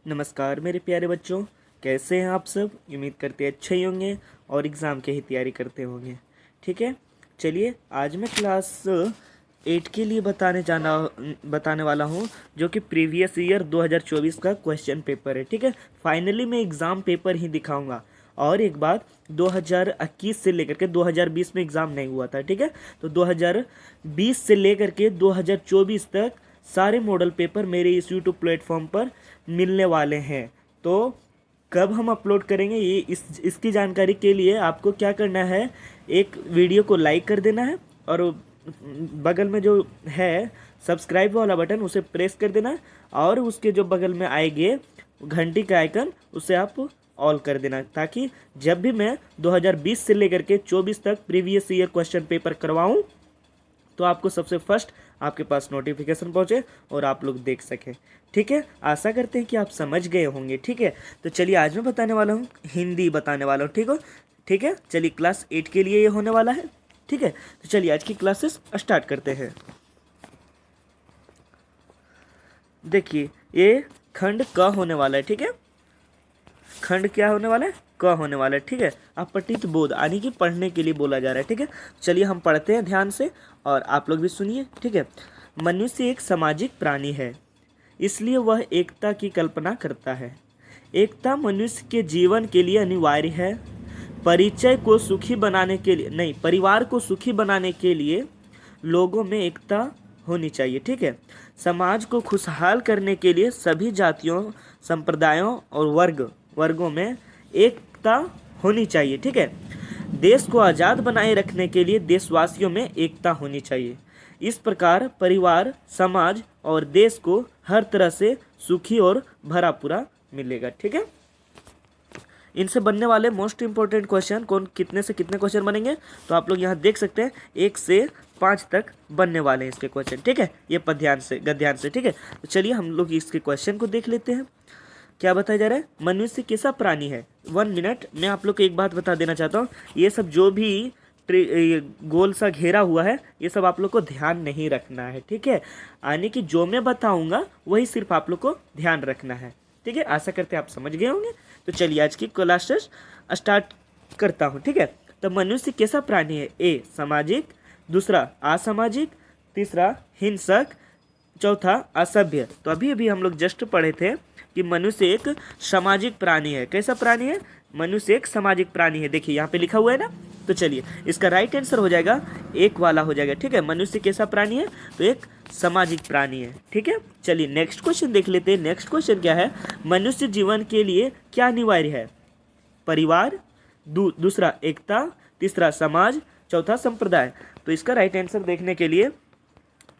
नमस्कार मेरे प्यारे बच्चों, कैसे हैं आप सब। उम्मीद करते हैं अच्छे ही होंगे और एग्ज़ाम की ही तैयारी करते होंगे। ठीक है, चलिए आज मैं क्लास 8 के लिए बताने वाला हूँ, जो कि प्रीवियस ईयर 2024 का क्वेश्चन पेपर है। ठीक है, फाइनली मैं एग्ज़ाम पेपर ही दिखाऊंगा। और एक बात, 2021 से लेकर के 2020 में एग्ज़ाम नहीं हुआ था। ठीक है, तो 2020 से लेकर के 2024 तक सारे मॉडल पेपर मेरे इस यूट्यूब प्लेटफॉर्म पर मिलने वाले हैं। तो कब हम अपलोड करेंगे ये इसकी जानकारी के लिए आपको क्या करना है, एक वीडियो को लाइक कर देना है और बगल में जो है सब्सक्राइब वाला बटन उसे प्रेस कर देना है, और उसके जो बगल में आएंगे घंटी का आइकन उसे आप ऑल कर देना, ताकि जब भी मैं 2020 से लेकर के 24 तक प्रीवियस ईयर क्वेश्चन पेपर करवाऊं तो आपको सबसे फर्स्ट आपके पास नोटिफिकेशन पहुंचे और आप लोग देख सकें। ठीक है, आशा करते हैं कि आप समझ गए होंगे। ठीक है, तो चलिए आज मैं बताने वाला हूँ, हिंदी बताने वाला हूँ। ठीक है, चलिए क्लास 8 के लिए ये होने वाला है। ठीक है, तो चलिए आज की क्लासेस स्टार्ट करते हैं। देखिए, ये खंड क होने वाला है। ठीक है, खंड क्या होने वाला है, क होने वाला है। ठीक है, अपठित बोध यानी कि पढ़ने के लिए बोला जा रहा है। ठीक है, चलिए हम पढ़ते हैं ध्यान से और आप लोग भी सुनिए। ठीक है, मनुष्य एक सामाजिक प्राणी है, इसलिए वह एकता की कल्पना करता है। एकता मनुष्य के जीवन के लिए अनिवार्य है। परिवार को सुखी बनाने के लिए लोगों में एकता होनी चाहिए। ठीक है, समाज को खुशहाल करने के लिए सभी जातियों, संप्रदायों और वर्गों में एकता होनी चाहिए। ठीक है, देश को आज़ाद बनाए रखने के लिए देशवासियों में एकता होनी चाहिए। इस प्रकार परिवार, समाज और देश को हर तरह से सुखी और भरा पूरा मिलेगा। ठीक है, इनसे बनने वाले मोस्ट इंपॉर्टेंट क्वेश्चन कितने से कितने क्वेश्चन बनेंगे, तो आप लोग यहाँ देख सकते हैं 1 से 5 तक बनने वाले हैं इसके क्वेश्चन। ठीक है, ये गद्यांश से। ठीक है, तो चलिए हम लोग इसके क्वेश्चन को देख लेते हैं। क्या बताया जा रहा है, मनुष्य कैसा प्राणी है। 1 मिनट मैं आप लोग को एक बात बता देना चाहता हूँ, ये सब जो भी गोल सा घेरा हुआ है ये सब आप लोग को ध्यान नहीं रखना है। ठीक है, यानी कि जो मैं बताऊंगा वही सिर्फ आप लोग को ध्यान रखना है। ठीक है, आशा करते हैं आप समझ गए होंगे। तो चलिए आज की क्लासेस स्टार्ट करता हूँ। ठीक है, तो मनुष्य कैसा प्राणी है। ए सामाजिक, दूसरा असामाजिक, तीसरा हिंसक, चौथा असभ्य। तो अभी हम लोग जस्ट पढ़े थे कि मनुष्य एक सामाजिक प्राणी है। कैसा प्राणी है, मनुष्य एक सामाजिक प्राणी है। देखिए यहाँ पे लिखा हुआ है ना, तो चलिए इसका राइट आंसर हो जाएगा एक वाला हो जाएगा। ठीक है, मनुष्य कैसा प्राणी है, तो एक सामाजिक प्राणी है। ठीक है, चलिए नेक्स्ट क्वेश्चन देख लेते हैं। नेक्स्ट क्वेश्चन क्या है, मनुष्य जीवन के लिए क्या अनिवार्य है। परिवार, दूसरा एकता, तीसरा समाज, चौथा संप्रदाय। तो इसका राइट आंसर देखने के लिए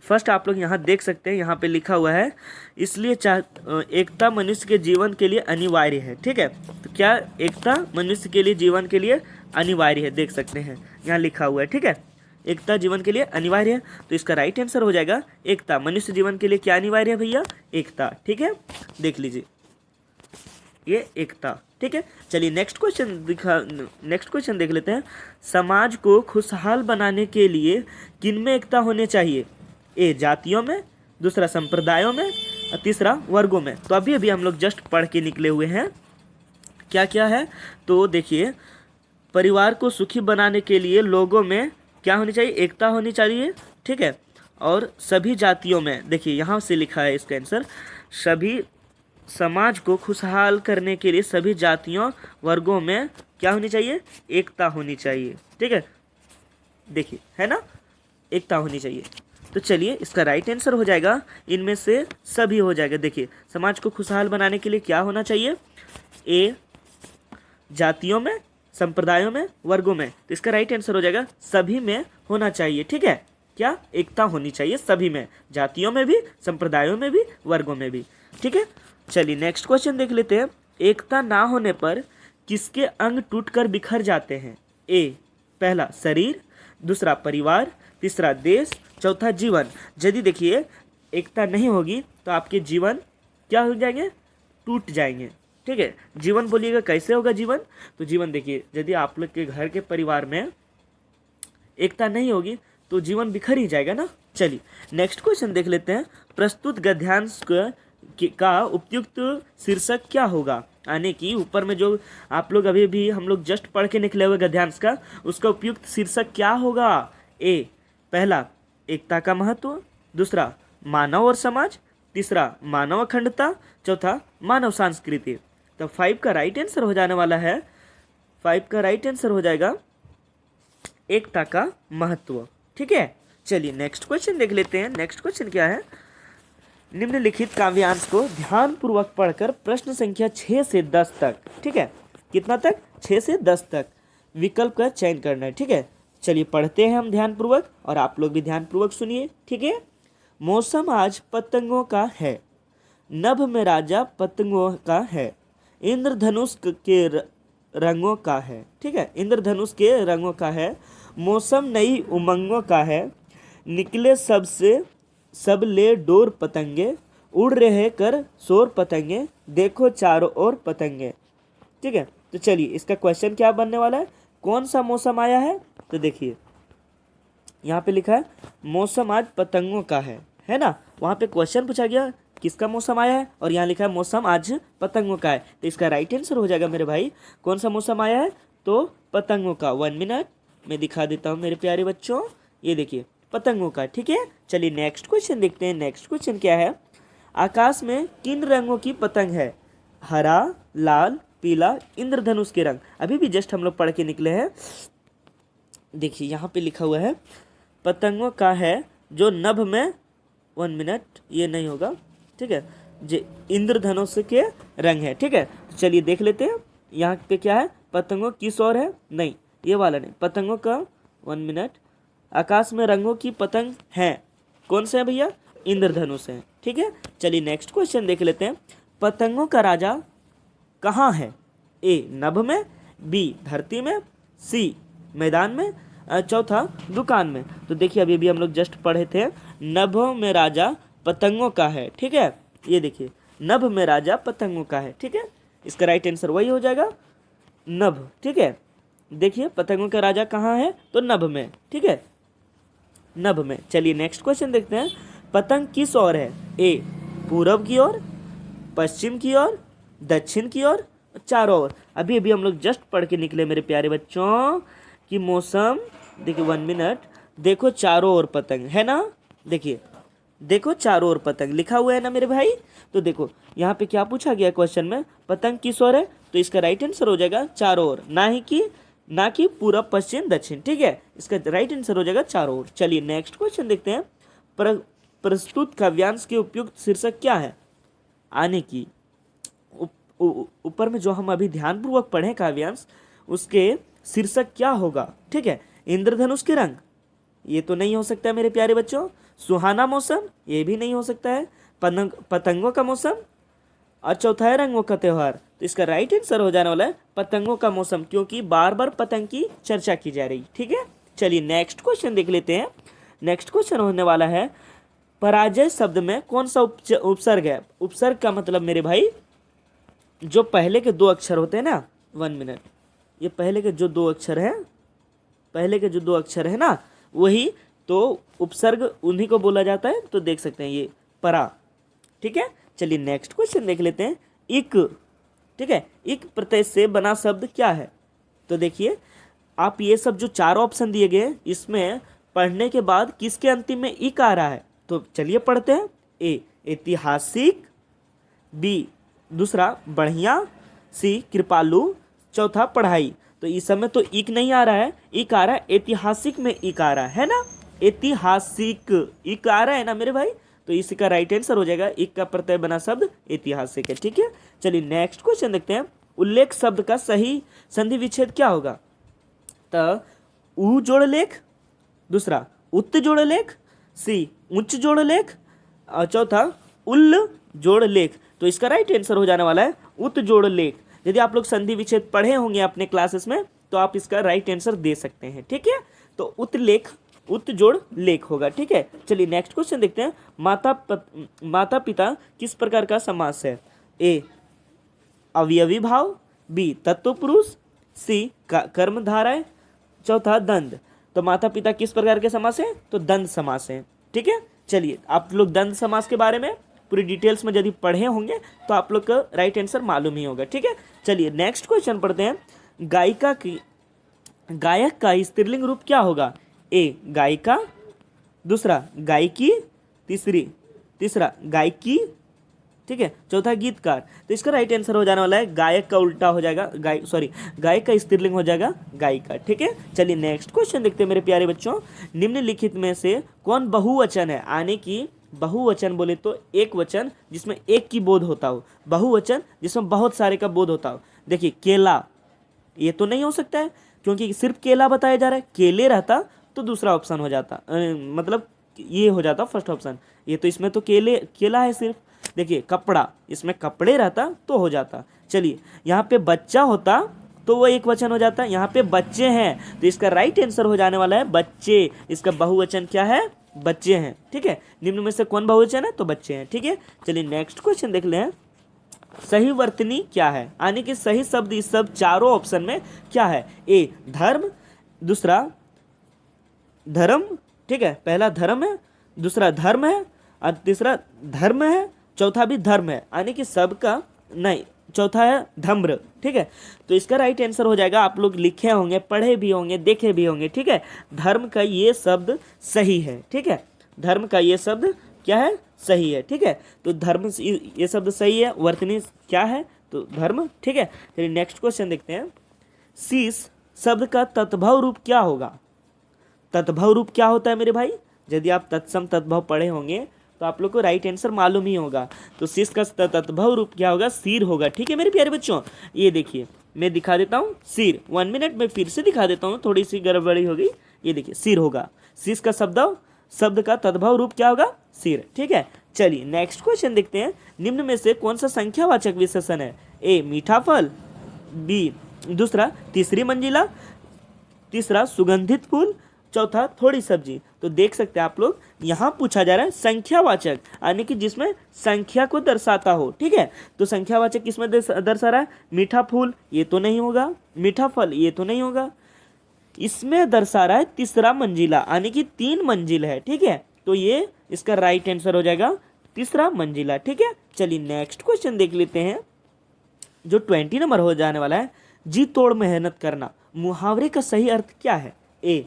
फर्स्ट आप लोग यहाँ देख सकते हैं, यहाँ पे लिखा हुआ है इसलिए एकता मनुष्य के जीवन के लिए अनिवार्य है। ठीक है, तो क्या एकता मनुष्य के लिए जीवन के लिए अनिवार्य है, देख सकते हैं यहाँ लिखा हुआ है। ठीक है, एकता जीवन के लिए अनिवार्य है, तो इसका राइट आंसर हो जाएगा एकता। मनुष्य जीवन के लिए क्या अनिवार्य है भैया, एकता। ठीक है, देख लीजिए ये एकता। ठीक है, चलिए नेक्स्ट क्वेश्चन देख लेते हैं। समाज को खुशहाल बनाने के लिए किन में एकता होनी चाहिए। ए जातियों में, दूसरा संप्रदायों में, और तीसरा वर्गों में। तो अभी हम लोग जस्ट पढ़ के निकले हुए हैं क्या क्या है। तो देखिए, परिवार को सुखी बनाने के लिए लोगों में क्या होनी चाहिए, एकता होनी चाहिए। ठीक है, और सभी जातियों में, देखिए यहाँ से लिखा है इसका आंसर, सभी समाज को खुशहाल करने के लिए सभी जातियों वर्गों में क्या होनी चाहिए, एकता होनी चाहिए। ठीक है, देखिए है ना, एकता होनी चाहिए। तो चलिए इसका राइट आंसर हो जाएगा इनमें से सभी हो जाएगा। देखिए समाज को खुशहाल बनाने के लिए क्या होना चाहिए, ए जातियों में, संप्रदायों में, वर्गों में। तो इसका राइट आंसर हो जाएगा सभी में होना चाहिए। ठीक है, क्या एकता होनी चाहिए सभी में, जातियों में भी, संप्रदायों में भी, वर्गों में भी। ठीक है, चलिए नेक्स्ट क्वेश्चन देख लेते हैं। एकता ना होने पर किसके अंग टूटकर बिखर जाते हैं। ए पहला शरीर, दूसरा परिवार, तीसरा देश, चौथा जीवन। यदि देखिए एकता नहीं होगी तो आपके जीवन क्या हो जाएंगे, टूट जाएंगे। ठीक है, जीवन बोलिएगा कैसे होगा जीवन, तो जीवन देखिए यदि आप लोग के घर के परिवार में एकता नहीं होगी तो जीवन बिखर ही जाएगा ना। चलिए नेक्स्ट क्वेश्चन देख लेते हैं। प्रस्तुत गद्यांश को का उपयुक्त शीर्षक क्या होगा। यानी कि ऊपर में जो आप लोग अभी भी हम लोग जस्ट पढ़ के निकले हुए गद्यांश का, उसका उपयुक्त शीर्षक क्या होगा। ए पहला एकता का महत्व, दूसरा मानव और समाज, तीसरा मानव अखंडता, चौथा मानव संस्कृति। तो 5 का राइट आंसर हो जाने वाला है, 5 का राइट आंसर हो जाएगा एकता का महत्व। ठीक है, चलिए नेक्स्ट क्वेश्चन देख लेते हैं। नेक्स्ट क्वेश्चन क्या है, निम्नलिखित काव्यांश को ध्यानपूर्वक पढ़कर प्रश्न संख्या 6 से 10 तक, ठीक है, कितना तक, 6 से 10 तक विकल्प का चयन करना है। ठीक है, चलिए पढ़ते हैं हम ध्यानपूर्वक, और आप लोग भी ध्यानपूर्वक सुनिए। ठीक है, मौसम आज पतंगों का है, नभ में राजा पतंगों का है, इंद्रधनुष के रंगों का है। ठीक है, इंद्रधनुष के रंगों का है, मौसम नई उमंगों का है, निकले सब ले डोर पतंगे, उड़ रहे कर शोर पतंगे, देखो चारों ओर पतंगे। ठीक है, तो चलिए इसका क्वेश्चन क्या बनने वाला है, कौन सा मौसम आया है। तो देखिए यहाँ पे लिखा है मौसम आज पतंगों का है ना। वहाँ पे क्वेश्चन पूछा गया किसका मौसम आया है, और यहाँ लिखा है मौसम आज पतंगों का है। तो इसका राइट आंसर हो जाएगा मेरे भाई, कौन सा मौसम आया है, तो पतंगों का। 1 मिनट मैं दिखा देता हूँ मेरे प्यारे बच्चों, ये देखिए पतंगों का। ठीक है, चलिए नेक्स्ट क्वेश्चन देखते हैं। नेक्स्ट क्वेश्चन क्या है, आकाश में किन रंगों की पतंग है, हरा, लाल, पीला, इंद्रधनुष के रंग। अभी भी जस्ट हम लोग पढ़ के निकले हैं। देखिए यहाँ पे लिखा हुआ है पतंगों का है जो नभ में, 1 मिनट ये नहीं होगा, ठीक है, जे इंद्रधनुष के रंग है। ठीक है, तो चलिए देख लेते हैं यहाँ पे क्या है, पतंगों किस ओर है, नहीं ये वाला नहीं, पतंगों का 1 मिनट, आकाश में रंगों की पतंग है, कौन से है भैया, इंद्रधनुष है। ठीक है, चलिए नेक्स्ट क्वेश्चन देख लेते हैं, पतंगों का राजा कहाँ है, ए नभ में, बी धरती में, सी मैदान में, चौथा दुकान में। तो देखिए अभी भी हम लोग जस्ट पढ़े थे, नभ में राजा पतंगों का है। ठीक है, ये देखिए नभ में राजा पतंगों का है। ठीक है, इसका राइट आंसर वही हो जाएगा नभ। ठीक है, देखिए पतंगों का राजा कहाँ है, तो नभ में। ठीक है, नभ में। चलिए नेक्स्ट क्वेश्चन देखते हैं, पतंग किस ओर है, ए पूरब की ओर, पश्चिम की ओर, दक्षिण की ओर, चारों ओर। अभी अभी हम लोग जस्ट पढ़ के निकले मेरे प्यारे बच्चों कि मौसम, देखिए 1 मिनट, देखो चारों ओर पतंग है ना, देखिए देखो चारों ओर पतंग लिखा हुआ है ना मेरे भाई। तो देखो यहाँ पे क्या पूछा गया क्वेश्चन में, पतंग किस ओर है, तो इसका राइट आंसर हो जाएगा चारों ओर, ना कि पूरब पश्चिम दक्षिण। ठीक है, इसका राइट आंसर हो जाएगा चारों ओर। चलिए नेक्स्ट क्वेश्चन देखते हैं, प्रस्तुत काव्यांश के उपयुक्त शीर्षक क्या है। आने की ऊपर में जो हम अभी ध्यानपूर्वक पढ़े काव्यांश, उसके शीर्षक क्या होगा। ठीक है, इंद्रधनुष के रंग, ये तो नहीं हो सकता है मेरे प्यारे बच्चों, सुहाना मौसम, ये भी नहीं हो सकता है, पतंगों का मौसम, और चौथा है रंगों का त्यौहार। तो इसका राइट आंसर हो जाने वाला है पतंगों का मौसम, क्योंकि बार बार पतंग की चर्चा की जा रही। ठीक है, चलिए नेक्स्ट क्वेश्चन देख लेते हैं। नेक्स्ट क्वेश्चन होने वाला है, पराजय शब्द में कौन सा उपसर्ग है। उपसर्ग का मतलब मेरे भाई जो पहले के 2 अक्षर होते हैं ना, 1 मिनट, ये पहले के जो 2 अक्षर हैं, पहले के जो 2 अक्षर है ना, वही तो उपसर्ग उन्हीं को बोला जाता है। तो देख सकते हैं ये परा। ठीक है, चलिए नेक्स्ट क्वेश्चन देख लेते हैं, इक। ठीक है, इक प्रत्यय से बना शब्द क्या है। तो देखिए आप ये सब जो 4 ऑप्शन दिए गए, इसमें पढ़ने के बाद किसके अंतिम में इक आ रहा है, तो चलिए पढ़ते हैं। ए ऐतिहासिक, बी दूसरा बढ़िया, सी कृपालु, चौथा पढ़ाई। तो इस समय तो इक नहीं आ रहा है, इक आ रहा है ऐतिहासिक में, इक आ रहा है ना, ऐतिहासिक इक आ रहा है ना मेरे भाई। तो इसी का राइट आंसर हो जाएगा, इक का प्रत्यय बना शब्द ऐतिहासिक है। ठीक है, चलिए नेक्स्ट क्वेश्चन देखते हैं, उल्लेख शब्द का सही संधि विच्छेद क्या होगा। तो उ जोड़ लेख, दूसरा उत जोड़ लेख, सी उच्च जोड़ लेख, और चौथा उल जोड़ लेख। तो इसका राइट आंसर हो जाने वाला है उत जोड़ लेख। यदि आप लोग संधि विच्छेद पढ़े होंगे अपने क्लासेस में, तो आप इसका राइट आंसर दे सकते हैं। ठीक है, तो उत जोड़ लेख होगा। ठीक है, चलिए नेक्स्ट क्वेश्चन देखते हैं, माता पिता किस प्रकार का समास है। ए अवयवी भाव, बी तत्व पुरुष, सी कर्मधारय, चौथा दंड। तो माता पिता किस प्रकार के समास है, तो दंड समास है। ठीक है, चलिए आप लोग दंड समास के बारे में पूरी डिटेल्स में यदि पढ़े होंगे तो आप लोग का राइट आंसर मालूम ही होगा। ठीक है, चलिए नेक्स्ट क्वेश्चन पढ़ते हैं। गायक का स्त्रीलिंग रूप क्या होगा? ए गायिका, दूसरा गायकी, तीसरा गायकी, ठीक है, चौथा गीतकार। तो इसका राइट आंसर हो जाने वाला है गायक का उल्टा हो जाएगा गायक का स्त्रीलिंग हो जाएगा गायिका। ठीक है, चलिए नेक्स्ट क्वेश्चन देखते हैं मेरे प्यारे बच्चों। निम्नलिखित में से कौन बहुवचन है? आने की बहुवचन बोले तो एक वचन जिसमें एक की बोध होता हो, बहुवचन जिसमें बहुत सारे का बोध होता हो। देखिए केला, ये तो नहीं हो सकता है क्योंकि सिर्फ केला बताया जा रहा है। केले रहता तो दूसरा ऑप्शन हो जाता, मतलब ये हो जाता फर्स्ट ऑप्शन। ये तो इसमें तो केला है सिर्फ। देखिए कपड़ा, इसमें कपड़े रहता तो हो जाता। चलिए यहाँ पे बच्चा होता तो वो एक वचन हो जाता। यहाँ पे बच्चे हैं तो इसका राइट आंसर हो जाने वाला है बच्चे। इसका बहुवचन क्या है? बच्चे हैं। ठीक है, निम्न में से कौन बहुवचन है? तो बच्चे हैं। ठीक है, चलिए नेक्स्ट क्वेश्चन देख लें। सही वर्तनी क्या है? यानी कि सही शब्द इस सब चारों ऑप्शन में क्या है? ए धर्म, दूसरा धर्म, ठीक है, पहला धर्म है, दूसरा धर्म है और तीसरा धर्म है, चौथा भी धर्म है। यानी कि सबका नहीं, चौथा है धम्र। ठीक है, तो इसका राइट आंसर हो जाएगा, आप लोग लिखे होंगे, पढ़े भी होंगे, देखे भी होंगे। ठीक है, धर्म का ये शब्द सही है। ठीक है, धर्म का ये शब्द क्या है? सही है। ठीक है, तो धर्म ये शब्द सही है। वर्तनी क्या है? तो धर्म। ठीक है, चलिए नेक्स्ट क्वेश्चन देखते हैं। शीश शब्द का तत्भव रूप क्या होगा? तत्भव रूप क्या होता है मेरे भाई? यदि आप तत्सम तत्भव पढ़े होंगे तो आप लोग को राइट आंसर मालूम ही होगा। तो शीश का तत्भव रूप क्या होगा? सिर होगा। ठीक है मेरे प्यारे बच्चों, ये देखिए मैं दिखा देता हूँ सिर। 1 मिनट में फिर से दिखा देता हूँ, थोड़ी सी गड़बड़ी होगी। ये देखिए सिर होगा। शीश का शब्द का तद्भव रूप क्या होगा? सिर। ठीक है, चलिए नेक्स्ट क्वेश्चन देखते हैं। निम्न में से कौन सा संख्यावाचक विशेषण है? ए मीठा फल, बी दूसरा तीसरी मंजिला, तीसरा सुगंधित फूल, चौथा थोड़ी सब्जी। तो देख सकते हैं आप लोग, यहाँ पूछा जा रहा है संख्यावाचक, यानी कि जिसमें संख्या को दर्शाता हो। ठीक है, तो संख्यावाचक किसमें दर्शा रहा है? मीठा फूल, ये तो नहीं होगा। मीठा फल, ये तो नहीं होगा। इसमें दर्शा रहा है तीसरा मंजिला, यानी कि 3 मंजिल है। ठीक है, तो ये इसका राइट आंसर हो जाएगा तीसरा मंजिला। ठीक है, चलिए नेक्स्ट क्वेश्चन देख लेते हैं जो 20 नंबर हो जाने वाला है। जी तोड़ मेहनत करना, मुहावरे का सही अर्थ क्या है? ए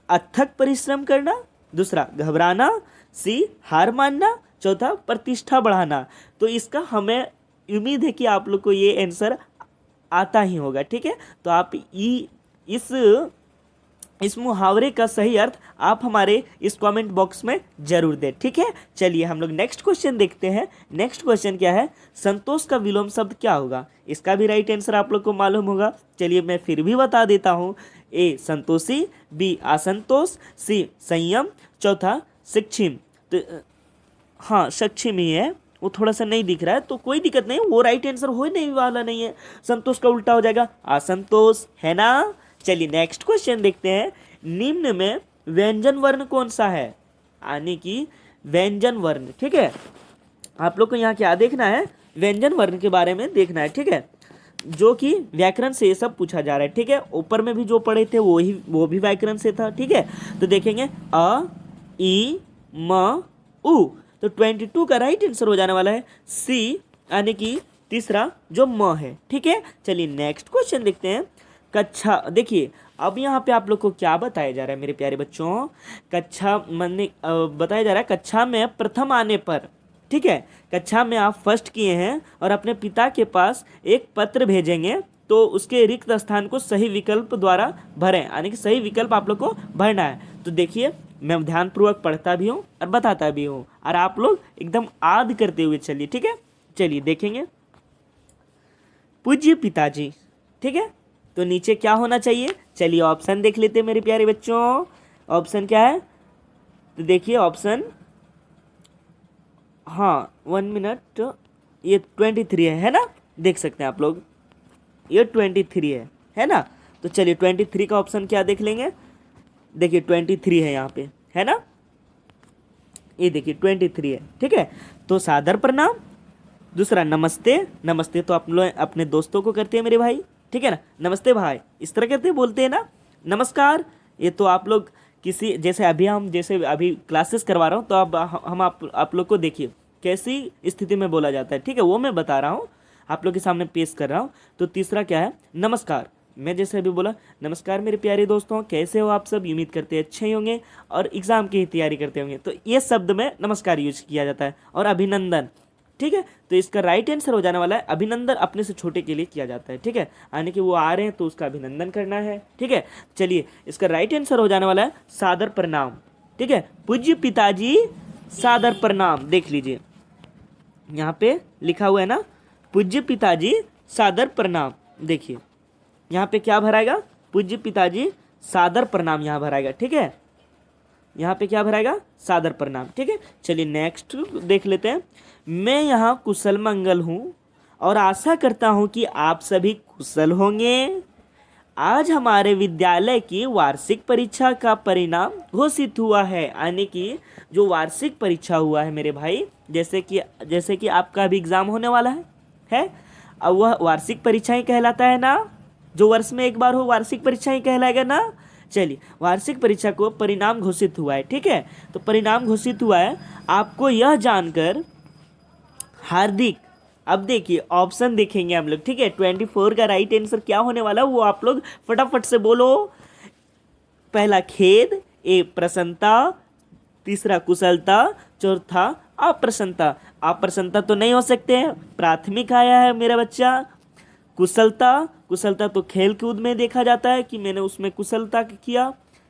अथक परिश्रम करना, दूसरा घबराना, सी हार मानना, चौथा प्रतिष्ठा बढ़ाना। तो इसका हमें उम्मीद है कि आप लोग को ये आंसर आता ही होगा। ठीक है, तो आप इस मुहावरे का सही अर्थ आप हमारे इस कमेंट बॉक्स में जरूर दें। ठीक है, चलिए हम लोग नेक्स्ट क्वेश्चन देखते हैं। नेक्स्ट क्वेश्चन क्या है? संतोष का विलोम शब्द क्या होगा? इसका भी राइट आंसर आप लोग को मालूम होगा। चलिए मैं फिर भी बता देता हूँ। ए संतोषी, बी असंतोष, सी संयम, चौथा सक्षम। तो हाँ सक्षम ही है, वो थोड़ा सा नहीं दिख रहा है तो कोई दिक्कत नहीं, वो राइट आंसर हो नहीं वाला नहीं है। संतोष का उल्टा हो जाएगा असंतोष, है ना। चलिए नेक्स्ट क्वेश्चन देखते हैं। निम्न में व्यंजन वर्ण कौन सा है? यानी कि व्यंजन वर्ण। ठीक है, आप लोग को यहाँ क्या देखना है? व्यंजन वर्ण के बारे में देखना है। ठीक है, जो कि व्याकरण से ये सब पूछा जा रहा है। ठीक है, ऊपर में भी जो पढ़े थे वो भी व्याकरण से था। ठीक है, तो देखेंगे अ ई म उ, तो 22 का राइट आंसर हो जाने वाला है सी, यानी कि तीसरा जो म है। ठीक है, चलिए नेक्स्ट क्वेश्चन देखते हैं। कक्षा, देखिए अब यहाँ पे आप लोग को क्या बताया जा रहा है मेरे प्यारे बच्चों? कक्षा बताया जा रहा है कक्षा में प्रथम आने पर। ठीक है, कक्षा में आप फर्स्ट किए हैं और अपने पिता के पास एक पत्र भेजेंगे तो उसके रिक्त स्थान को सही विकल्प द्वारा भरें, यानी कि सही विकल्प आप लोग को भरना है। तो देखिए मैं ध्यानपूर्वक पढ़ता भी हूँ और बताता भी हूँ और आप लोग एकदम याद करते हुए चलिए। ठीक है, चलिए देखेंगे। पूज्य पिताजी। ठीक है, तो नीचे क्या होना चाहिए? चलिए ऑप्शन देख लेते हैं मेरे प्यारे बच्चों। ऑप्शन क्या है? तो देखिए ऑप्शन, हाँ 1 मिनट, ये 23 है ना, देख सकते हैं आप लोग, ये 23 है ना। तो चलिए 23 का ऑप्शन क्या देख लेंगे? देखिए 23 है यहाँ पे, है ना, ये देखिए 23 है। ठीक है, तो सादर प्रणाम, दूसरा नमस्ते। नमस्ते तो आप लोग अपने दोस्तों को करते हैं मेरे भाई। ठीक है ना, नमस्ते भाई इस तरह कहते हैं, बोलते हैं ना। नमस्कार, ये तो आप लोग किसी जैसे अभी क्लासेस करवा रहा हूँ तो अब हम आप लोग को देखिए कैसी स्थिति में बोला जाता है, ठीक है, वो मैं बता रहा हूँ, आप लोग के सामने पेश कर रहा हूँ। तो तीसरा क्या है, नमस्कार। मैं जैसे अभी बोला, नमस्कार मेरे प्यारे दोस्तों, कैसे हो आप सब, उम्मीद करते हैं अच्छे ही होंगे और एग्जाम की ही तैयारी करते होंगे। तो ये शब्द में नमस्कार यूज किया जाता है। और अभिनंदन, ठीक है, तो इसका राइट आंसर हो जाने वाला है अभिनंदन, अपने से छोटे के लिए किया जाता है, ठीक है, यानी कि वो आ रहे हैं तो उसका अभिनंदन करना है, ठीक है। चलिए, इसका राइट आंसर हो जाने वाला है सादर प्रणाम, ठीक है, पूज्य पिताजी सादर प्रणाम। देख लीजिए यहाँ पे लिखा हुआ है ना, पूज्य पिताजी सादर प्रणाम। देखिए यहाँ पे क्या भराएगा, पूज्य पिताजी सादर प्रणाम यहाँ भराएगा, ठीक है, यहाँ पे क्या भराएगा, सादर प्रणाम, ठीक है। चलिए नेक्स्ट देख लेते हैं। मैं यहाँ कुशल मंगल हूँ और आशा करता हूँ कि आप सभी कुशल होंगे। आज हमारे विद्यालय की वार्षिक परीक्षा का परिणाम घोषित हुआ है, यानी कि जो वार्षिक परीक्षा हुआ है मेरे भाई, जैसे कि आपका भी एग्जाम होने वाला है। अब वह वार्षिक परीक्षा ही कहलाता है ना, जो वर्ष में एक बार हो वार्षिक परीक्षा ही कहलाएगा ना। चलिए, वार्षिक परीक्षा को परिणाम घोषित हुआ है, ठीक है, तो परिणाम घोषित हुआ है। आपको यह जानकर हार्दिक, अब देखिए ऑप्शन देखेंगे हम लोग, ठीक है, 24 का राइट आंसर क्या होने वाला है वो आप लोग फटाफट से बोलो। पहला खेद, ए प्रसन्नता, तीसरा कुशलता, चौथा अप्रसन्नता। अप्रसन्नता तो नहीं हो सकते हैं, प्राथमिक आया है मेरा बच्चा। कुशलता तो खेल कूद में देखा जाता है कि मैंने उसमें कुशलता किया।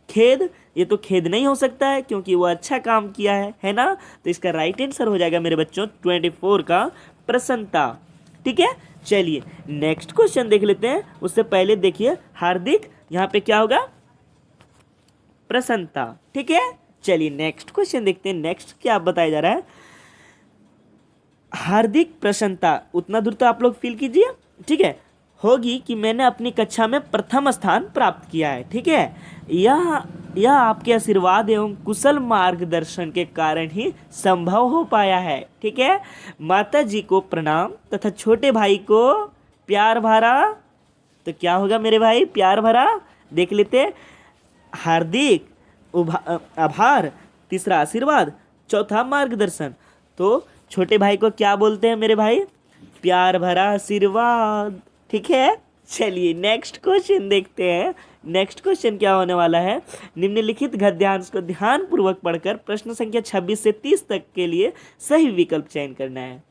खेद, ये तो खेद नहीं हो सकता है क्योंकि वो अच्छा काम किया है ना। तो इसका राइट आंसर हो जाएगा मेरे बच्चों 24 का प्रसन्नता, ठीक है। चलिए नेक्स्ट क्वेश्चन देख लेते हैं, उससे पहले देखिए हार्दिक, यहाँ पे क्या होगा, प्रसन्नता, ठीक है। चलिए नेक्स्ट क्वेश्चन देखते हैं, नेक्स्ट क्या बताया जा रहा है। हार्दिक प्रसन्नता, उतना दूर तो आप लोग फील कीजिए, ठीक है, होगी कि मैंने अपनी कक्षा में प्रथम स्थान प्राप्त किया है, ठीक है। यह आपके आशीर्वाद एवं कुशल मार्गदर्शन के कारण ही संभव हो पाया है, ठीक है। माता जी को प्रणाम तथा छोटे भाई को प्यार भरा, तो क्या होगा मेरे भाई, प्यार भरा, देख लेते हैं। हार्दिक आभार, तीसरा आशीर्वाद, चौथा मार्गदर्शन। तो छोटे भाई को क्या बोलते हैं मेरे भाई, प्यार भरा आशीर्वाद, ठीक है। चलिए नेक्स्ट क्वेश्चन देखते हैं। नेक्स्ट क्वेश्चन क्या होने वाला है, निम्नलिखित गद्यांश को ध्यान पूर्वक पढ़कर प्रश्न संख्या 26 से 30 तक के लिए सही विकल्प चयन करना है,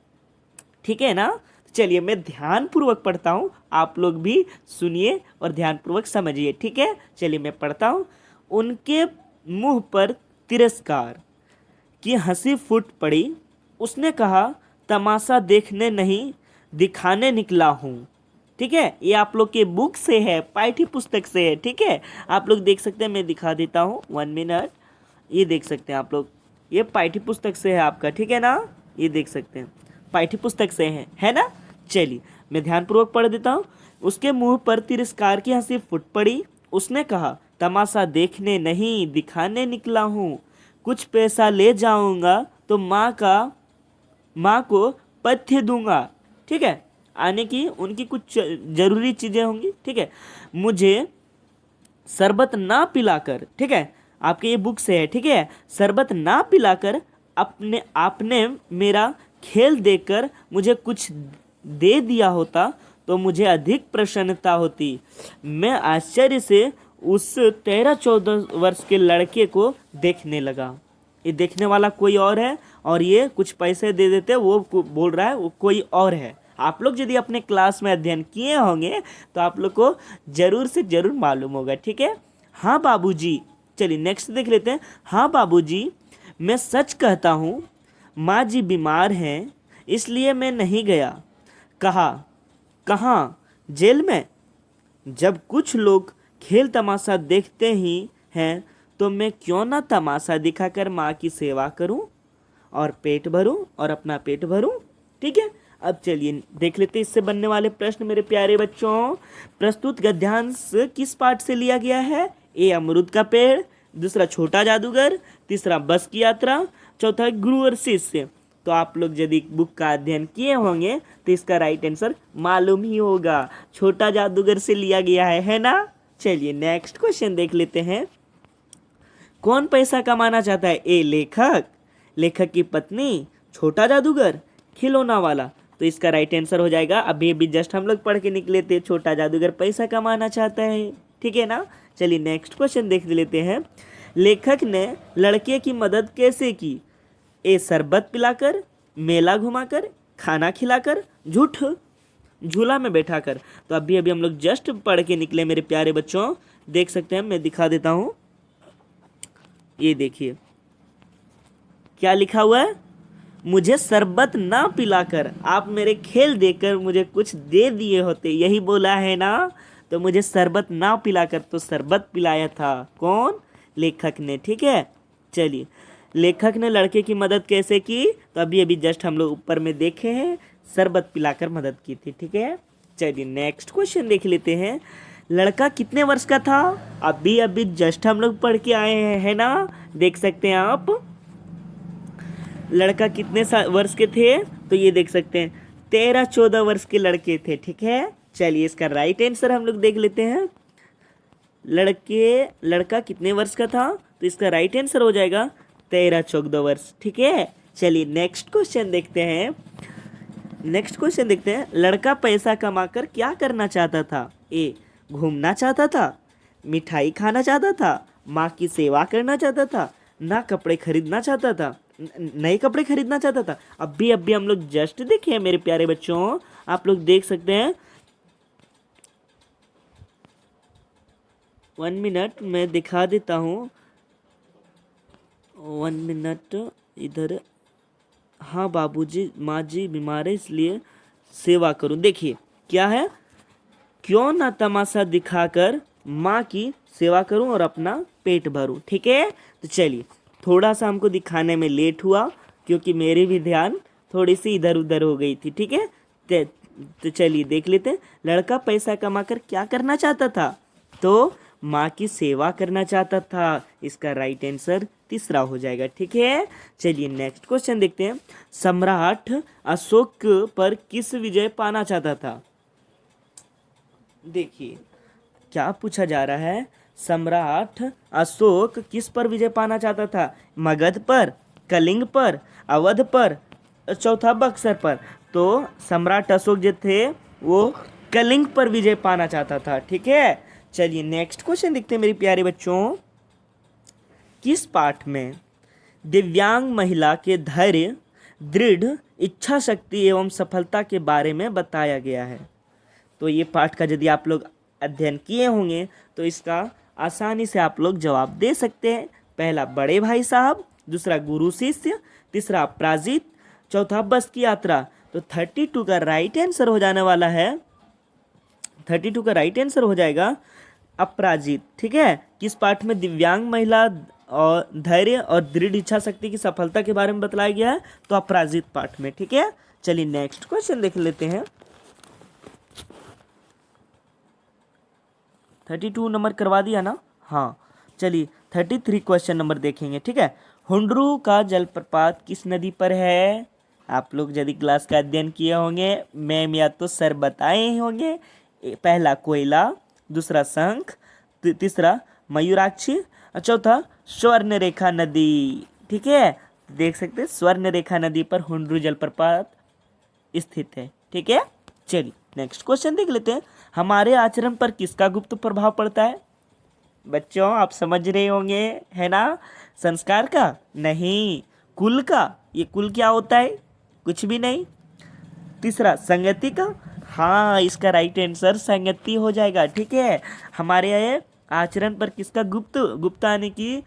ठीक है ना। चलिए मैं ध्यान पूर्वक पढ़ता हूँ, आप लोग भी सुनिए और ध्यान पूर्वक समझिए, ठीक है। चलिए मैं पढ़ता हूँ। उनके मुंह पर तिरस्कार की हंसी फूट पड़ी। उसने कहा, तमाशा देखने नहीं दिखाने निकला हूँ, ठीक है। ये आप लोग के बुक से है, पाठ्य पुस्तक से है, ठीक है। आप लोग देख सकते हैं, मैं दिखा देता हूँ 1 मिनट, ये देख सकते हैं आप लोग, ये पाठ्य पुस्तक से है आपका, ठीक है ना, ये देख सकते हैं पाठ्य पुस्तक से है ना। चलिए मैं ध्यानपूर्वक पढ़ देता हूँ। उसके मुंह पर तिरस्कार की हंसी फूट पड़ी। उसने कहा, तमाशा देखने नहीं दिखाने निकला हूँ, कुछ पैसा ले जाऊँगा तो माँ को पथ्य दूंगा, ठीक है, आने की उनकी कुछ जरूरी चीज़ें होंगी, ठीक है। मुझे शरबत ना पिलाकर, ठीक है, आपके ये बुक से है, ठीक है, शरबत ना पिलाकर आपने मेरा खेल देखकर मुझे कुछ दे दिया होता तो मुझे अधिक प्रसन्नता होती। मैं आश्चर्य से उस 13-14 वर्ष के लड़के को देखने लगा। ये देखने वाला कोई और है और ये कुछ पैसे दे देते, वो बोल रहा है वो कोई और है। आप लोग यदि अपने क्लास में अध्ययन किए होंगे तो आप लोग को जरूर से जरूर मालूम होगा, ठीक है। हाँ बाबूजी, चलिए नेक्स्ट देख लेते हैं। हाँ बाबूजी, मैं सच कहता हूँ, माँ जी बीमार हैं इसलिए मैं नहीं गया। कहा, कहाँ, जेल में? जब कुछ लोग खेल तमाशा देखते ही हैं तो मैं क्यों ना तमाशा दिखाकर माँ की सेवा करूं और पेट भरूं और अपना पेट भरूं, ठीक है। अब चलिए देख लेते हैं इससे बनने वाले प्रश्न मेरे प्यारे बच्चों। प्रस्तुत गद्यांश किस पाठ से लिया गया है? ए अमरूद का पेड़, दूसरा छोटा जादूगर, तीसरा बस की यात्रा, चौथा गुरु और शिष्य। तो आप लोग यदि बुक का अध्ययन किए होंगे तो इसका राइट आंसर मालूम ही होगा, छोटा जादूगर से लिया गया है ना। चलिए नेक्स्ट क्वेश्चन देख लेते हैं। कौन पैसा कमाना चाहता है? ए लेखक, लेखक की पत्नी, छोटा जादूगर, खिलौना वाला। तो इसका राइट आंसर हो जाएगा, अभी अभी जस्ट हम लोग पढ़ के निकले थे, छोटा जादूगर पैसा कमाना चाहता है, ठीक है ना। चलिए नेक्स्ट क्वेश्चन देख लेते हैं। लेखक ने लड़के की मदद कैसे की? ए शरबत पिलाकर, मेला घुमाकर, खाना खिलाकर, झूला में बैठाकर। तो अभी अभी हम लोग जस्ट पढ़ के निकले मेरे प्यारे बच्चों, देख सकते हैं, मैं दिखा देता हूँ। ये देखिए क्या लिखा हुआ है, मुझे शरबत ना पिलाकर आप मेरे खेल देकर मुझे कुछ दे दिए होते, यही बोला है ना। तो मुझे शरबत ना पिलाकर, तो शरबत पिलाया था कौन? लेखक ने, ठीक है। चलिए, लेखक ने लड़के की मदद कैसे की? तो अभी अभी जस्ट हम लोग ऊपर में देखे हैं, शरबत पिलाकर मदद की थी, ठीक है। चलिए नेक्स्ट क्वेश्चन देख लेते हैं। लड़का कितने वर्ष का था? अभी अभी जस्ट हम लोग पढ़ के आए हैं, है ना, देख सकते हैं आप। लड़का कितने वर्ष के थे? तो ये देख सकते हैं 13-14 वर्ष के लड़के थे, ठीक है। चलिए इसका राइट आंसर हम लोग देख लेते हैं। लड़का कितने वर्ष का था? तो इसका राइट आंसर हो जाएगा 13-14 वर्ष, ठीक है। चलिए नेक्स्ट क्वेश्चन देखते हैं। लड़का पैसा कमाकर क्या करना चाहता था? ए घूमना चाहता था, मिठाई खाना चाहता था, माँ की सेवा करना चाहता था, नए कपड़े खरीदना चाहता था। अभी अभी हम लोग जस्ट देखे हैं मेरे प्यारे बच्चों, आप लोग देख सकते हैं। 1 मिनट मैं दिखा देता हूँ, 1 मिनट इधर। हाँ बाबूजी, माँ जी बीमार है इसलिए सेवा करूँ। देखिए क्या है, क्यों ना तमाशा दिखाकर माँ की सेवा करूँ और अपना पेट भरूँ, ठीक है। तो चलिए, थोड़ा सा हमको दिखाने में लेट हुआ क्योंकि मेरी भी ध्यान थोड़ी सी इधर उधर हो गई थी, ठीक है। तो चलिए देख लेते हैं, लड़का पैसा कमाकर क्या करना चाहता था? तो माँ की सेवा करना चाहता था। इसका राइट आंसर तीसरा हो जाएगा, ठीक है। चलिए नेक्स्ट क्वेश्चन देखते हैं। सम्राट अशोक पर किस विजय पाना चाहता था? देखिए क्या पूछा जा रहा है, सम्राट अशोक किस पर विजय पाना चाहता था? मगध पर, कलिंग पर, अवध पर, चौथा बक्सर पर। तो सम्राट अशोक जो थे वो कलिंग पर विजय पाना चाहता था, ठीक है। चलिए नेक्स्ट क्वेश्चन देखते हैं मेरे प्यारे बच्चों। किस पाठ में दिव्यांग महिला के धैर्य, दृढ़ इच्छा शक्ति एवं सफलता के बारे में बताया गया है? तो ये पाठ का यदि आप लोग अध्ययन किए होंगे तो इसका आसानी से आप लोग जवाब दे सकते हैं। पहला बड़े भाई साहब, दूसरा गुरु शिष्य, तीसरा अपराजित, चौथा बस की यात्रा। तो 32 का राइट आंसर हो जाने वाला है, 32 का राइट आंसर हो जाएगा अपराजित, ठीक है। किस पाठ में दिव्यांग महिला और धैर्य और दृढ़ इच्छा शक्ति की सफलता के बारे में बताया गया है? तो अपराजित पाठ में, ठीक है। चलिए नेक्स्ट क्वेश्चन देख लेते हैं। 32 नंबर करवा दिया ना? हाँ, चलिए 33 क्वेश्चन नंबर देखेंगे, ठीक है। हुंडरू का जलप्रपात किस नदी पर है? आप लोग यदि क्लास का अध्ययन किए होंगे, मैम या तो सर बताए ही होंगे। पहला कोयला, दूसरा शंख, तीसरा मयूराक्षी, चौथा स्वर्ण रेखा नदी, ठीक है। देख सकते हैं स्वर्ण रेखा नदी पर हुंडरू जलप्रपात स्थित है, ठीक है। चलिए नेक्स्ट क्वेश्चन देख लेते हैं। हमारे आचरण पर किसका गुप्त प्रभाव पड़ता है? बच्चों आप समझ रहे होंगे, है ना। संस्कार का नहीं, कुल का। ये कुल क्या होता है? कुछ भी नहीं। तीसरा संगति का, हाँ इसका राइट आंसर संगति हो जाएगा, ठीक है। हमारे आचरण पर किसका गुप्त आने की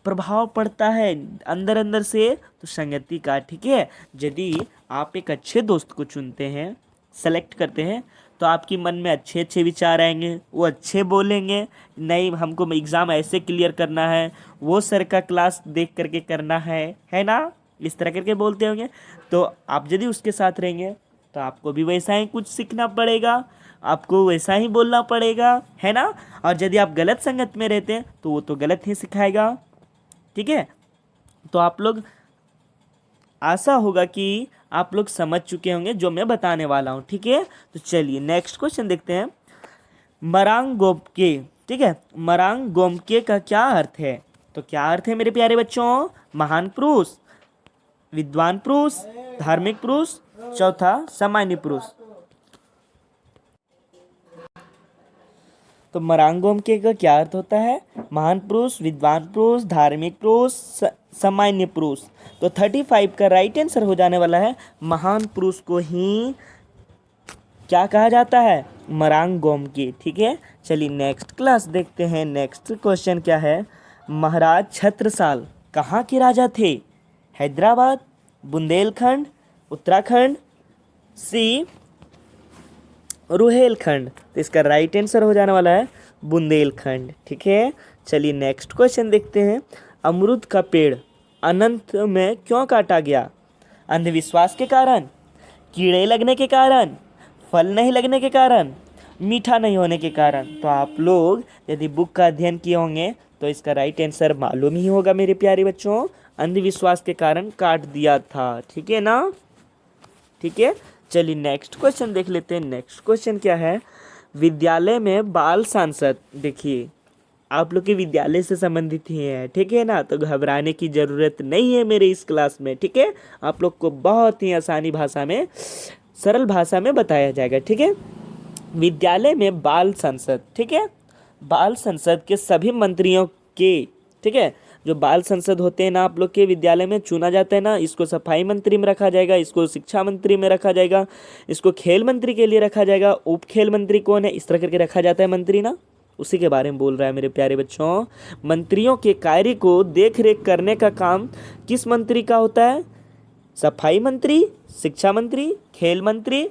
प्रभाव पड़ता है अंदर अंदर से? तो संगति का, ठीक है। यदि आप एक अच्छे दोस्त को चुनते हैं, सेलेक्ट करते हैं, तो आपकी मन में अच्छे अच्छे विचार आएंगे, वो अच्छे बोलेंगे, नहीं हमको एग्ज़ाम ऐसे क्लियर करना है, वो सर का क्लास देख करके करना है ना, इस तरह करके बोलते होंगे। तो आप यदि उसके साथ रहेंगे तो आपको भी वैसा ही कुछ सीखना पड़ेगा, आपको वैसा ही बोलना पड़ेगा, है ना। और यदि आप गलत संगत में रहते हैं तो वो तो गलत ही सिखाएगा, ठीक है। तो आप लोग, आशा होगा कि आप लोग समझ चुके होंगे जो मैं बताने वाला हूँ, ठीक है। तो चलिए नेक्स्ट क्वेश्चन देखते हैं। मरांग गोमके, ठीक है, मरांग गोमके का क्या अर्थ है? तो क्या अर्थ है मेरे प्यारे बच्चों? महान पुरुष, विद्वान पुरुष, धार्मिक पुरुष, चौथा सामान्य पुरुष। तो मरांगोमके का क्या अर्थ होता है? महान पुरुष, विद्वान पुरुष, धार्मिक पुरुष, सामान्य पुरुष। तो 35 का राइट आंसर हो जाने वाला है महान पुरुष को ही क्या कहा जाता है? मरांगोमके। ठीक है, चलिए नेक्स्ट क्लास देखते हैं। नेक्स्ट क्वेश्चन क्या है? महाराज छत्रसाल कहाँ के राजा थे? हैदराबाद, बुंदेलखंड, उत्तराखंड, सी रुहेलखंड। तो इसका राइट आंसर हो जाने वाला है बुंदेलखंड। ठीक है, चलिए नेक्स्ट क्वेश्चन देखते हैं। अमरूद का पेड़ अनंत में क्यों काटा गया? अंधविश्वास के कारण, कीड़े लगने के कारण, फल नहीं लगने के कारण, मीठा नहीं होने के कारण। तो आप लोग यदि बुक का अध्ययन किए होंगे तो इसका राइट आंसर मालूम ही होगा मेरे प्यारे बच्चों। अंधविश्वास के कारण काट दिया था। ठीक है ना? ठीक है, चलिए नेक्स्ट क्वेश्चन देख लेते हैं। नेक्स्ट क्वेश्चन क्या है? विद्यालय में बाल सांसद। देखिए, आप लोग के विद्यालय से संबंधित ही है। ठीक है ना? तो घबराने की ज़रूरत नहीं है मेरे इस क्लास में। ठीक है, आप लोग को बहुत ही आसानी भाषा में, सरल भाषा में बताया जाएगा। ठीक है, विद्यालय में बाल संसद। ठीक है, बाल संसद के सभी मंत्रियों के, ठीक है, जो बाल संसद होते हैं ना आप लोग के विद्यालय में चुना जाता है ना, इसको सफाई मंत्री में रखा जाएगा, इसको शिक्षा मंत्री में रखा जाएगा, इसको खेल मंत्री के लिए रखा जाएगा, उप खेल मंत्री कौन है, इस तरह करके रखा जाता है मंत्री ना, उसी के बारे में बोल रहा है मेरे प्यारे बच्चों। मंत्रियों के कार्य को देख रेख करने का काम किस मंत्री का होता है? सफाई मंत्री, शिक्षा मंत्री, खेल मंत्री,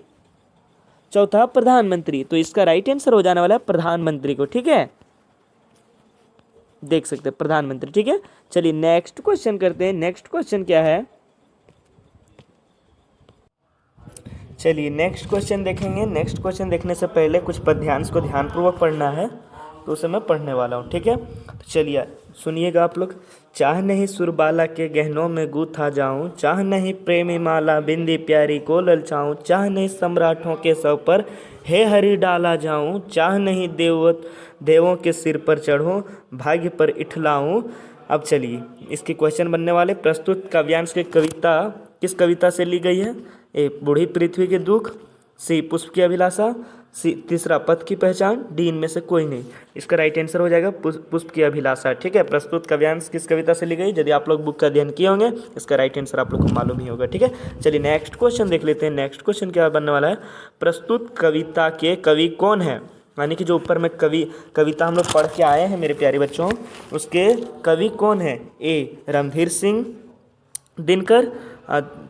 चौथा प्रधानमंत्री। तो इसका राइट आंसर हो जाने वाला है प्रधानमंत्री को। ठीक है, देख सकते हैं प्रधानमंत्री। ठीक है, चलिए नेक्स्ट क्वेश्चन करते हैं। नेक्स्ट क्वेश्चन क्या है? चलिए नेक्स्ट क्वेश्चन देखेंगे। नेक्स्ट क्वेश्चन देखने से पहले कुछ पद्यांश को ध्यानपूर्वक पढ़ना है, तो उसे मैं पढ़ने वाला हूँ। ठीक है, तो चलिए सुनिएगा आप लोग। चाह नहीं सुरबाला के गहनों में गूथा जाऊं, चाह नहीं प्रेमी माला बिंदी प्यारी को ललचाऊं, चाह नहीं सम्राटों के सौ पर हे हरि डाला जाऊं, चाह नहीं देवों के सिर पर चढ़ूं, भाग्य पर इठलाऊं। अब चलिए इसके क्वेश्चन बनने वाले। प्रस्तुत काव्यांश की कविता किस कविता से ली गई है? ए बूढ़ी पृथ्वी के दुख, सी पुष्प की अभिलाषा, सी तीसरा पथ की पहचान, डी इनमें से कोई नहीं। इसका राइट आंसर हो जाएगा पुष्प की अभिलाषा। ठीक है, प्रस्तुत काव्यांश किस कविता से ली गई? यदि आप लोग बुक का अध्ययन किए होंगे इसका राइट आंसर आप लोग को मालूम ही होगा। ठीक है, चलिए नेक्स्ट क्वेश्चन देख लेते हैं। नेक्स्ट क्वेश्चन क्या बनने वाला है? प्रस्तुत कविता के कवि कौन है? यानी कि जो ऊपर में कविता हम लोग पढ़ के आए हैं मेरे प्यारे बच्चों, उसके कवि कौन है? ए रणधीर सिंह दिनकर, और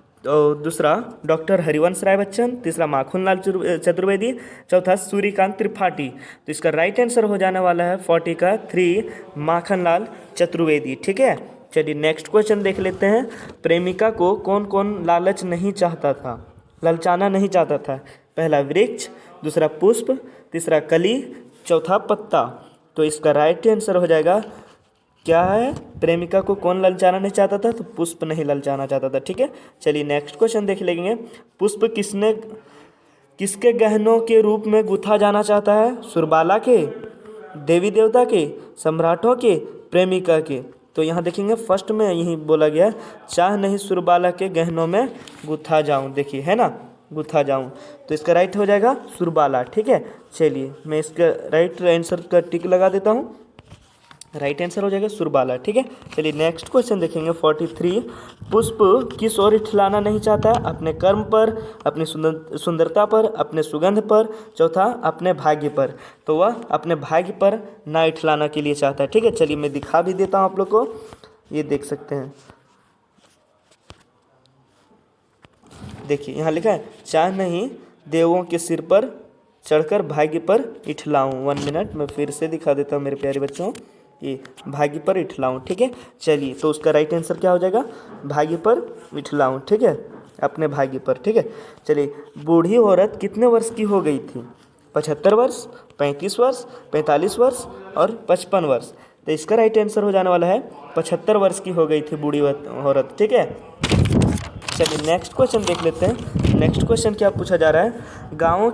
दूसरा डॉक्टर हरिवंश राय बच्चन, तीसरा माखनलाल चतुर्वेदी, चौथा सूर्यकांत त्रिपाठी। तो इसका राइट आंसर हो जाने वाला है 40 का 3 माखनलाल चतुर्वेदी। ठीक है, चलिए नेक्स्ट क्वेश्चन देख लेते हैं। प्रेमिका को कौन कौन लालच नहीं चाहता था, ललचाना नहीं चाहता था? पहला वृक्ष, दूसरा पुष्प, तीसरा कली, चौथा पत्ता। तो इसका राइट आंसर हो जाएगा क्या है? प्रेमिका को कौन ललचाना नहीं चाहता था? तो पुष्प नहीं ललचाना चाहता था। ठीक है, चलिए नेक्स्ट क्वेश्चन देख लेंगे। पुष्प किसके गहनों के रूप में गूथा जाना चाहता है? सुरबाला के, देवी देवता के, सम्राटों के, प्रेमिका के। तो यहाँ देखेंगे फर्स्ट में यही बोला गया, चाह नहीं सुरबाला के गहनों में गूथा जाऊँ। देखिए है ना, गूथा जाऊँ। तो इसका राइट हो जाएगा सुरबाला। ठीक है, चलिए मैं इसका राइट आंसर का टिक लगा देता हूँ। राइट आंसर हो जाएगा सुरबाला। ठीक है, चलिए नेक्स्ट क्वेश्चन देखेंगे 43। पुष्प किस ओर इठलाना नहीं चाहता? अपने कर्म पर, अपनी सुंदरता पर, अपने सुगंध पर, चौथा अपने भाग्य पर। तो वह अपने भाग्य पर ना इठलाना के लिए चाहता है। ठीक है, चलिए मैं दिखा भी देता हूँ आप लोग को, ये देख सकते हैं। देखिए यहाँ लिखा है, चाह नहीं देवों के सिर पर चढ़कर भाग्य पर इठलाऊं। 1 मिनट मैं फिर से दिखा देता हूँ मेरे प्यारे बच्चों, ये भाग्य पर इठलाऊं। ठीक है, चलिए तो उसका राइट आंसर क्या हो जाएगा? भाग्य पर इठलाऊं। ठीक है, अपने भाग्य पर। ठीक है, चलिए बूढ़ी औरत कितने वर्ष की हो गई थी? 75 वर्ष, 35 वर्ष, 45 वर्ष और 55 वर्ष। तो इसका राइट आंसर हो जाने वाला है 75 वर्ष की हो गई थी बूढ़ी औरत। ठीक है, चलिए नेक्स्ट क्वेश्चन देख लेते हैं। नेक्स्ट क्वेश्चन क्या पूछा जा रहा है, गांव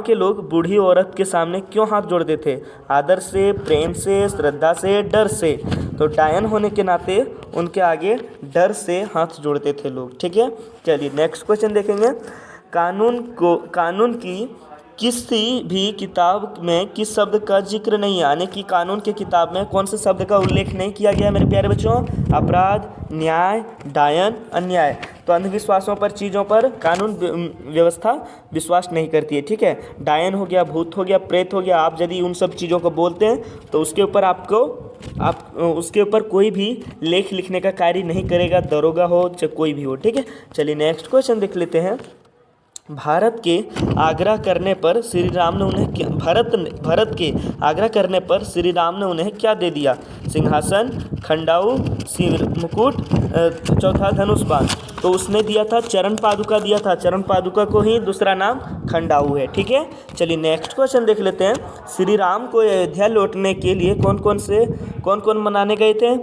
के लोग बूढ़ी औरत के सामने क्यों हाथ जोड़ते थे? आदर से, प्रेम से, श्रद्धा से, डर से। तो डायन होने के नाते उनके आगे डर से हाथ जोड़ते थे लोग, ठीक है। चलिए नेक्स्ट क्वेश्चन देखेंगे। कानून की किसी भी किताब में किस शब्द का जिक्र नहीं है, यानी कि कानून के किताब में कौन से शब्द का उल्लेख नहीं किया गया है मेरे प्यारे बच्चों? अपराध, न्याय, डायन, अन्याय। तो अंधविश्वासों पर, चीज़ों पर कानून व्यवस्था विश्वास नहीं करती है, ठीक है। डायन हो गया, भूत हो गया, प्रेत हो गया, आप यदि उन सब चीज़ों को बोलते हैं तो उसके ऊपर कोई भी लेख लिखने का कार्य नहीं करेगा, दरोगा हो चाहे कोई भी हो, ठीक है। चलिए नेक्स्ट क्वेश्चन देख लेते हैं। भारत के आग्रह करने पर श्री राम ने उन्हें क्या दे दिया? सिंहासन, खंडाऊ, मुकुट, चौथा धनुष बाण। तो उसने दिया था चरण पादुका दिया था। चरण पादुका को ही दूसरा नाम खंडाऊ है, ठीक है। चलिए नेक्स्ट क्वेश्चन देख लेते हैं। श्री राम को अयोध्या लौटने के लिए कौन कौन मनाने गए थे?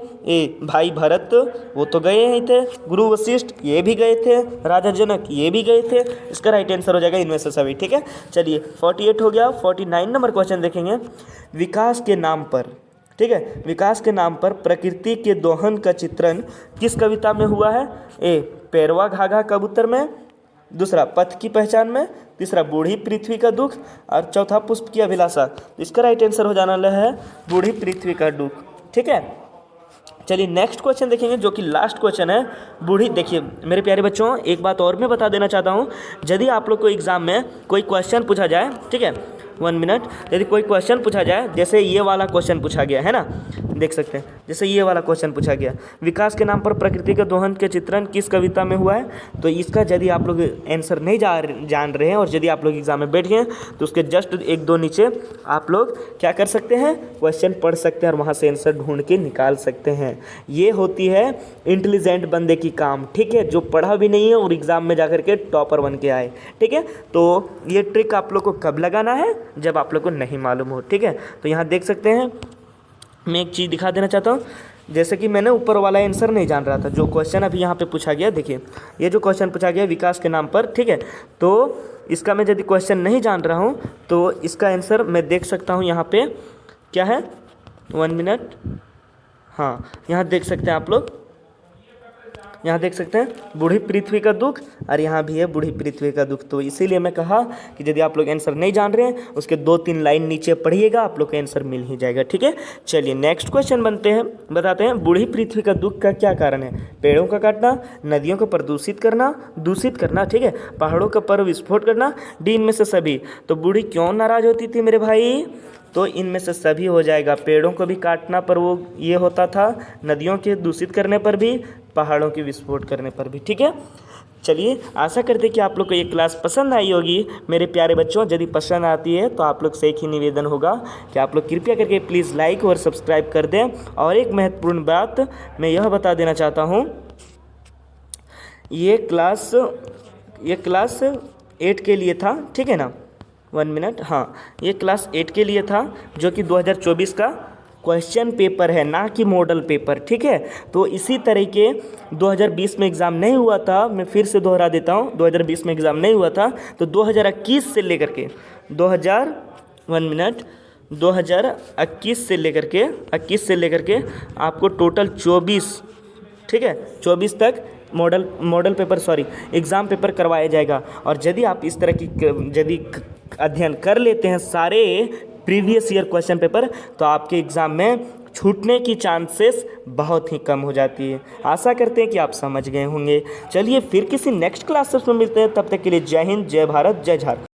भाई भरत, वो तो गए ही थे। गुरु वशिष्ठ, ये भी गए थे। राजा जनक, ये भी गए थे। इसका राइट आंसर हो जाएगा इनमें से सभी, ठीक है। चलिए 48 हो गया। 49 नंबर क्वेश्चन देखेंगे। विकास के नाम पर, ठीक है, विकास के नाम पर प्रकृति के दोहन का चित्रण किस कविता में हुआ है? पैरवा घाघा कबूतर में, दूसरा पथ की पहचान में, तीसरा बूढ़ी पृथ्वी का दुख, और चौथा पुष्प की अभिलाषा। इसका राइट आंसर हो जाना है बूढ़ी पृथ्वी का दुख, ठीक है। चलिए नेक्स्ट क्वेश्चन देखेंगे जो कि लास्ट क्वेश्चन है। बूढ़ी, देखिए मेरे प्यारे बच्चों, एक बात और मैं बता देना चाहता हूँ। यदि आप लोग को एग्जाम में कोई क्वेश्चन पूछा जाए, ठीक है, 1 मिनट, यदि कोई क्वेश्चन पूछा जाए, जैसे ये वाला क्वेश्चन पूछा गया है ना, देख सकते हैं, जैसे ये वाला क्वेश्चन पूछा गया, विकास के नाम पर प्रकृति के दोहन के चित्रण किस कविता में हुआ है? तो इसका यदि आप लोग आंसर नहीं जान रहे हैं और यदि आप लोग एग्जाम में बैठ गए तो उसके जस्ट 1-2 नीचे आप लोग क्या कर सकते हैं, क्वेश्चन पढ़ सकते हैं और वहाँ से आंसर ढूंढ के निकाल सकते हैं। ये होती है इंटेलिजेंट बंदे की काम, ठीक है, जो पढ़ा भी नहीं है और एग्जाम में जाकर के टॉपर बन के आए, ठीक है। तो ये ट्रिक आप लोग को कब लगाना है? जब आप लोग को नहीं मालूम हो, ठीक है। तो यहाँ देख सकते हैं, मैं एक चीज़ दिखा देना चाहता हूँ। जैसे कि मैंने ऊपर वाला आंसर नहीं जान रहा था, जो क्वेश्चन अभी यहाँ पे पूछा गया, देखिए ये जो क्वेश्चन पूछा गया विकास के नाम पर, ठीक है, तो इसका मैं यदि क्वेश्चन नहीं जान रहा हूँ तो इसका आंसर मैं देख सकता हूँ यहाँ पे क्या है। 1 मिनट, हाँ, यहाँ देख सकते हैं आप लोग, यहाँ देख सकते हैं बूढ़ी पृथ्वी का दुख, और यहाँ भी है बूढ़ी पृथ्वी का दुख। तो इसीलिए मैं कहा कि यदि आप लोग आंसर नहीं जान रहे हैं उसके 2-3 लाइन नीचे पढ़िएगा, आप लोग का आंसर मिल ही जाएगा, ठीक है। चलिए नेक्स्ट क्वेश्चन बताते हैं। बूढ़ी पृथ्वी का दुख का क्या कारण है? पेड़ों का काटना, नदियों को दूषित करना, ठीक है, पहाड़ों का पर विस्फोट करना, डी इनमें से सभी। तो बूढ़ी क्यों नाराज होती थी मेरे भाई? तो इनमें से सभी हो जाएगा। पेड़ों को भी काटना पर वो ये होता था, नदियों के दूषित करने पर भी, पहाड़ों के विस्फोट करने पर भी, ठीक है। चलिए आशा करते हैं कि आप लोग को ये क्लास पसंद आई होगी मेरे प्यारे बच्चों। यदि पसंद आती है तो आप लोग से एक ही निवेदन होगा कि आप लोग कृपया करके प्लीज़ लाइक और सब्सक्राइब कर दें। और एक महत्वपूर्ण बात मैं यह बता देना चाहता हूँ, ये क्लास 8 के लिए था, ठीक है ना। 1 मिनट, हाँ, ये क्लास 8 के लिए था, जो कि 2024 का क्वेश्चन पेपर है, ना कि मॉडल पेपर, ठीक है। तो इसी तरीके 2020 में एग्ज़ाम नहीं हुआ था, मैं फिर से दोहरा देता हूँ, 2020 में एग्ज़ाम नहीं हुआ था, तो 2021 से लेकर के 2021 से लेकर के आपको टोटल 24, ठीक है, 24 तक मॉडल पेपर एग्ज़ाम पेपर करवाया जाएगा। और यदि आप इस तरह की यदि अध्ययन कर लेते हैं सारे प्रीवियस ईयर क्वेश्चन पेपर, तो आपके एग्ज़ाम में छूटने की चांसेस बहुत ही कम हो जाती है। आशा करते हैं कि आप समझ गए होंगे। चलिए फिर किसी नेक्स्ट क्लासेस में मिलते हैं, तब तक के लिए जय हिंद, जय भारत, जय झारखंड।